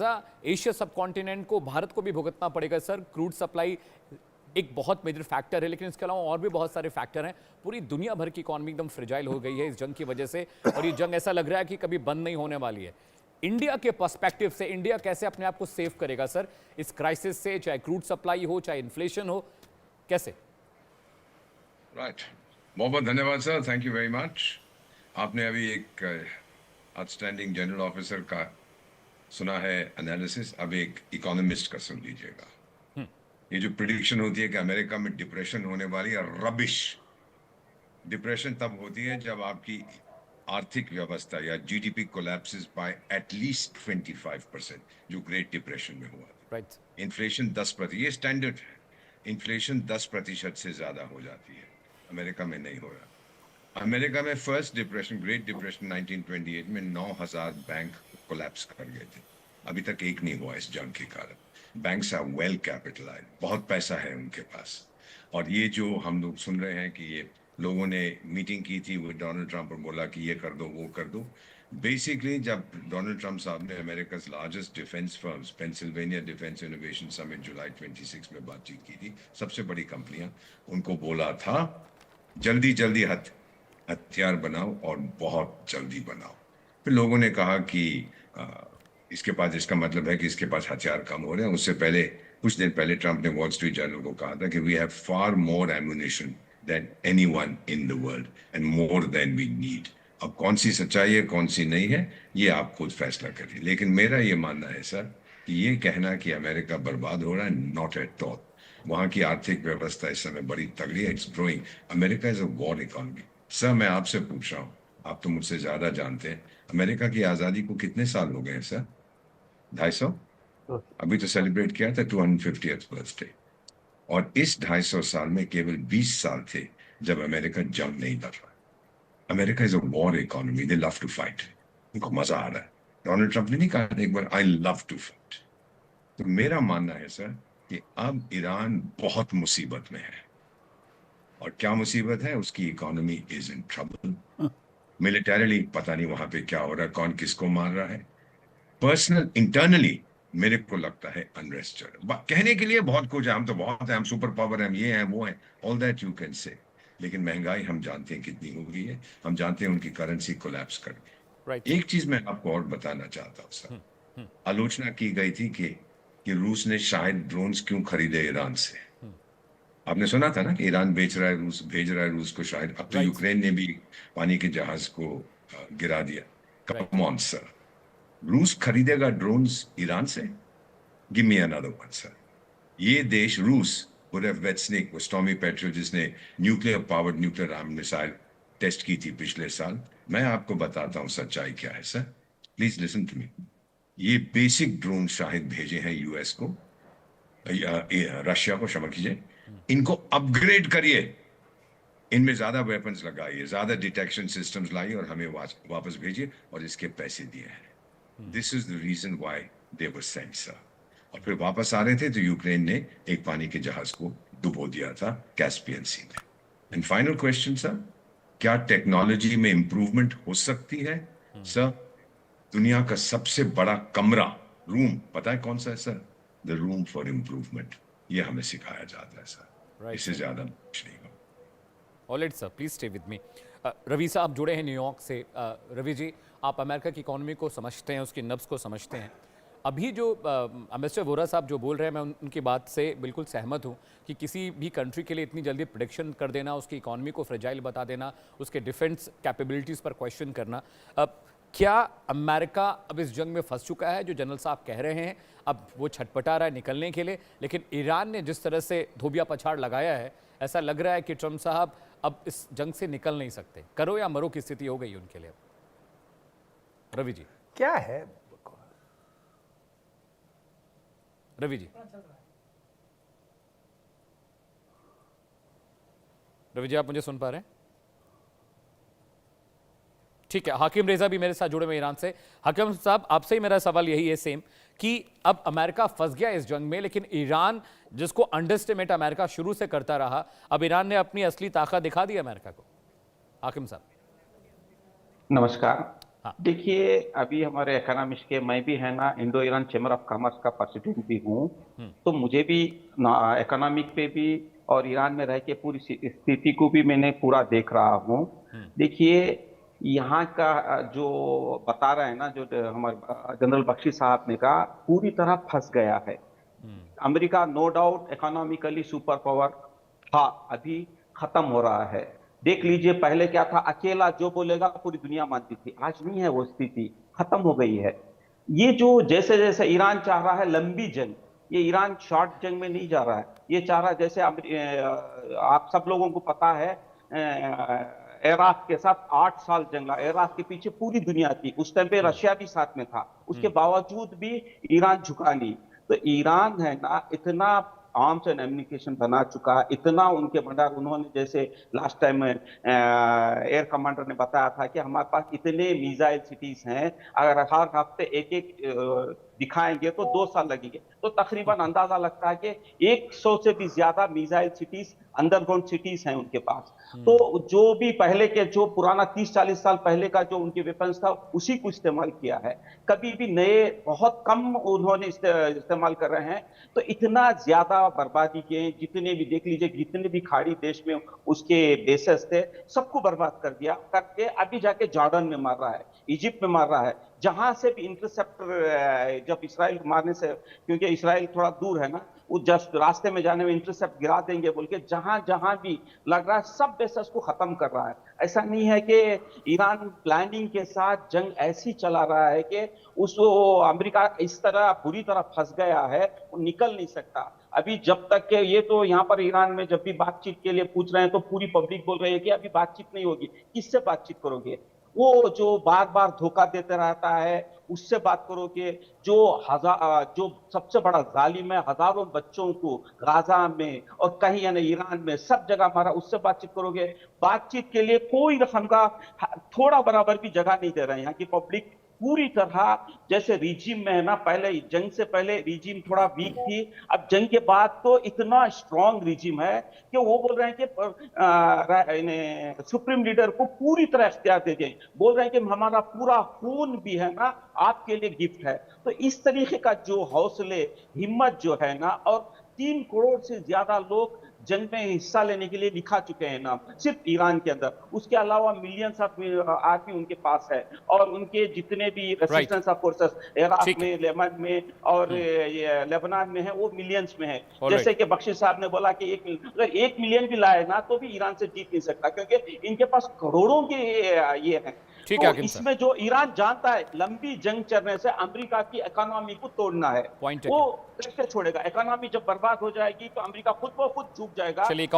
Asia सब continent को, भारत को भी भुगतना पड़ेगा सर। क्रूड सप्लाई एक बहुत मेजर फैक्टर है, लेकिन इसके अलावा और भी बहुत सारे फैक्टर हैं। पूरी दुनिया भर की इकॉनमी एकदम फ्रेजाइल हो गई है इस जंग की वजह से, और ये जंग ऐसा लग रहा है कि कभी बंद नहीं होने वाली है। इंडिया के पर्सपेक्टिव से इंडिया कैसे अपने आप को सेव करेगा सर इस क्राइसिस से, चाहे क्रूड सप्लाई हो, चाहे इन्फ्लेशन हो, कैसे? राइट, बहुत बहुत धन्यवाद sir, thank you very much. आपने अभी एक आउटस्टैंडिंग जनरल ऑफिसर का सुना है एनालिसिस, अब एक इकोनॉमिस्ट का सुन लीजिएगा। ये जो प्रिडिक्शन होती है कि अमेरिका में डिप्रेशन होने वाली है, रबिश। डिप्रेशन तब होती है जब आपकी आर्थिक व्यवस्था या जीडीपी कोलैप्सेस बाय एटलीस्ट 25%, जो ग्रेट डिप्रेशन में हुआ था। राइट। इन्फ्लेशन 10%, ये स्टैंडर्ड है। इन्फ्लेशन 10% से ज्यादा हो जाती है, अमेरिका में नहीं हो रहा। अमेरिका में फर्स्ट डिप्रेशन, ग्रेट डिप्रेशन 1928 में 9,000 बैंक कोलैप्स कर गए थे। अभी तक एक नहीं हुआ इस जंग के कारण। बैंक्स आर वेल कैपिटलाइज्ड, बहुत पैसा है उनके पास। और ये जो हम लोग सुन रहे हैं कि ये लोगों ने मीटिंग की थी वो डोनाल्ड ट्रंप और बोला कि ये कर दो वो कर दो। बेसिकली जब डोनाल्ड ट्रंप साहब ने America largest defence firms, Pennsylvania defence innovation summit जुलाई 26 में बातचीत की थी, सबसे बड़ी कंपनियां, उनको बोला था जल्दी जल्दी हथियार बनाओ और बहुत जल्दी बनाओ। फिर लोगों ने कहा कि इसके पास, इसका मतलब है कि इसके पास हथियार कम हो रहे हैं। उससे पहले, कुछ दिन पहले, ट्रंप ने वॉल स्ट्रीट जर्नल को कहा था कि we have far more ammunition than anyone in the world and more than we need. अब कौन सी सच्चाई है कौन सी नहीं है ये आप खुद फैसला करिए, लेकिन मेरा ये मानना है सर कि ये कहना कि अमेरिका बर्बाद हो रहा है, नॉट एट ऑल। वहां की आर्थिक व्यवस्था इस समय बड़ी तगड़ी है, it's growing. America is a war economy. Sir मैं आपसे पूछ रहा हूँ, आप तो मुझसे ज्यादा जानते हैं, अमेरिका की आजादी को कितने साल हो गए हैं सर? 250? अभी तो सेलिब्रेट किया था 250th बर्थडे। और इस 250 साल में केवल 20 साल थे जब अमेरिका जंग नहीं लड़ रहा। America is a war economy, they love to fight, उनको मजा आ रहा है। डोनाल्ड ट्रंप ने नहीं कहा एक बार आई लव टू फाइट? तो मेरा मानना है सर कि अब ईरान बहुत मुसीबत में है। और क्या मुसीबत है? उसकी economy is in trouble. Militarily पता नहीं वहां पे क्या हो रहा है, कौन किसको मार रहा है। पर्सनल इंटरनली मेरे को लगता है अनरेस्ट। कहने के लिए बहुत कुछ है, हम तो बहुत है, हम सुपर पावर हैं, हम ये हैं वो हैं, all that you can say. लेकिन महंगाई हम जानते हैं कितनी हो गई है, हम जानते हैं उनकी करेंसी कोलैप्स कर गई। राइट। एक चीज मैं आपको और बताना चाहता हूँ सर, आलोचना की गई थी कि रूस ने शायद ड्रोन्स क्यों खरीदे ईरान से। आपने सुना था ना कि ईरान बेच रहा है, रूस भेज रहा है रूस को शायद। अब तो यूक्रेन ने भी पानी के जहाज को गिरा दिया। कम ऑन सर, रूस खरीदेगा ड्रोन्स ईरान से? Give me another one sir. ये देश रूस, बुरेवेत्सनिक, वो स्टॉर्मी पेट्रो जिसने nuclear powered nuclear arm missile test की थी पिछले साल, मैं आपको बताता हूं सच्चाई क्या है sir, please listen to me. ये बेसिक ड्रोन शायद भेजे हैं यूएस को, रशिया को, क्षमा कीजिए। इनको अपग्रेड करिए, इनमें ज्यादा वेपन्स लगाइए, ज्यादा डिटेक्शन सिस्टम्स लाइए और हमें वापस भेजिए, और इसके पैसे दिए हैं। This is the reason why they were sent sir. और फिर वापस आ रहे थे तो यूक्रेन ने एक पानी के जहाज को डुबो दिया था कैस्पियन सी में। एंड फाइनल क्वेश्चन सर, क्या टेक्नोलॉजी में इंप्रूवमेंट हो सकती है? सर, दुनिया का सबसे बड़ा कमरा, रूम, पता है कौन सा है sir? The room for improvement. ये हमें सिखाया जाता है सर, इससे ज्यादा कुछ नहीं। Alright sir, please stay with me. Ravi साहब जुड़े हैं न्यूयॉर्क से। रवि जी, आप अमेरिका की इकोनॉमी को समझते हैं, उसकी नब्ज को समझते हैं। अभी जो एम्बेसडर वोरा साहब जो बोल रहे हैं, मैं उनकी बात से बिल्कुल सहमत हूं कि किसी भी कंट्री के लिए इतनी जल्दी प्रेडिक्शन कर देना, उसकी इकोनॉमी को फ्रेजाइल बता देना, उसके डिफेंस कैपेबिलिटीज़ पर क्वेश्चन करना। क्या अमेरिका अब इस जंग में फंस चुका है, जो जनरल साहब कह रहे हैं? अब वो छटपटा रहा है निकलने के लिए, लेकिन ईरान ने जिस तरह से धोबिया पछाड़ लगाया है, ऐसा लग रहा है कि ट्रंप साहब अब इस जंग से निकल नहीं सकते। करो या मरो की स्थिति हो गई उनके लिए। रवि जी क्या है? रवि जी, रवि जी आप मुझे सुन पा रहे हैं? ठीक है, हाकिम रेजा भी मेरे साथ जुड़े हुए ईरान से। हाकिम साहब, आपसे ही मेरा सवाल यही है सेम, कि अब अमेरिका फंस गया इस जंग में, लेकिन ईरान, जिसको अंडरस्टिमेट अमेरिका शुरू से करता रहा, अब ईरान ने अपनी असली ताकत दिखा दी अमेरिका को। हाकिम साहब नमस्कार। हाँ। देखिए, अभी हमारे इकोनॉमिस्ट के मैं भी है ना Indo Iran chamber of commerce का प्रेसिडेंट भी हूँ। तो मुझे भी इकोनॉमिक पे भी और ईरान में रह के पूरी स्थिति को भी मैंने पूरा देख रहा हूँ। देखिए, यहाँ का जो बता रहे हैं ना, जो हमारे जनरल बख्शी साहब ने कहा, पूरी तरह फंस गया है। America no doubt economically super power था, अभी खत्म हो रहा है। देख लीजिए, पहले क्या था, अकेला जो बोलेगा पूरी दुनिया मानती थी, आज नहीं है वो स्थिति, खत्म हो गई है। ये जो जैसे जैसे ईरान चाह रहा है लंबी जंग, ये ईरान शॉर्ट जंग में नहीं जा रहा है। ये चाह रहा है, जैसे आप सब लोगों को पता है, इराक के साथ 8 साल जंग लड़ा, इराक के पीछे पूरी दुनिया थी, उस टाइम पे रशिया भी साथ में था, उसके बावजूद भी ईरान झुका नहीं। तो ईरान है ना इतना आर्म्स एंड एम्युनिशन बना चुका, इतना उनके भंडार, उन्होंने जैसे लास्ट टाइम एयर कमांडर ने बताया था कि हमारे पास इतने मिसाइल सिटीज हैं, अगर हर हफ्ते एक एक दिखाएंगे तो 2 साल लगेंगे। तो तकरीबन अंदाजा लगता है कि 100 से भी ज्यादा मिसाइल सिटीज, अंडरग्राउंड सिटीज हैं उनके पास। तो जो भी पहले के, जो पुराना 30-40 साल पहले का जो उनके वेपन्स था, उसी को इस्तेमाल किया है। कभी भी नए बहुत कम उन्होंने इस्तेमाल कर रहे हैं। तो इतना ज्यादा बर्बादी के, जितने भी देख लीजिए, जितने भी खाड़ी देश में उसके बेसेस थे, सबको बर्बाद कर दिया, करके अभी जाके जॉर्डन में मार रहा है, इजिप्ट में मार रहा है, जहां से भी इंटरसेप्टर, जब इसराइल मारने से, क्योंकि इसराइल थोड़ा दूर है ना, वो जस्ट रास्ते में जाने में इंटरसेप्ट गिरा देंगे बोल के जहां जहां भी लग रहा है सब बेसेस को खत्म कर रहा है। ऐसा नहीं है कि ईरान प्लानिंग के साथ जंग ऐसी चला रहा है कि उसको अमेरिका इस तरह बुरी तरह फंस गया है, वो निकल नहीं सकता। अभी जब तक के ये तो यहाँ पर ईरान में जब भी बातचीत के लिए पूछ रहे हैं तो पूरी पब्लिक बोल रही है कि अभी बातचीत नहीं होगी। किससे बातचीत करोगे? वो जो बार बार धोखा देते रहता है, उससे बात करोगे। जो सबसे बड़ा जालिम है, हजारों बच्चों को गाजा में और कहीं यानी ईरान में सब जगह मारा, उससे बातचीत करोगे? बातचीत के लिए कोई रकम का थोड़ा बराबर भी जगह नहीं दे रहे हैं यहाँ की पब्लिक। पूरी तरह जैसे रिजीम में है ना, पहले जंग से पहले रिजीम थोड़ा वीक थी, अब जंग के बाद तो इतना स्ट्रांग रिजीम है कि वो बोल रहे हैं कि सुप्रीम लीडर को पूरी तरह इख्तियार दे दें। बोल रहे हैं कि हमारा पूरा खून भी है ना आपके लिए गिफ्ट है। तो इस तरीके का जो हौसले, हिम्मत जो है ना, और 3 करोड़ से ज्यादा लोग जंग में हिस्सा लेने के लिए लिखा चुके हैं नाम, सिर्फ ईरान के अंदर। उसके अलावा मिलियंस ऑफ आर्मी उनके पास है, और उनके जितने भी रेसिस्टेंस ऑफ फोर्सेस इराक में, लेबनान में और लेबनान में है, वो मिलियंस में है। जैसे कि बख्शी साहब ने बोला कि 1 मिलियन भी लाए ना तो भी ईरान से जीत नहीं सकता, क्योंकि इनके पास करोड़ों के ये है। तो इसमें जो ईरान जानता है लंबी जंग चलने से अमेरिका की इकोनॉमी को तोड़ना है, वो कैसे छोड़ेगा? इकोनॉमी जब बर्बाद हो जाएगी तो अमेरिका खुद ब खुद झुक जाएगा।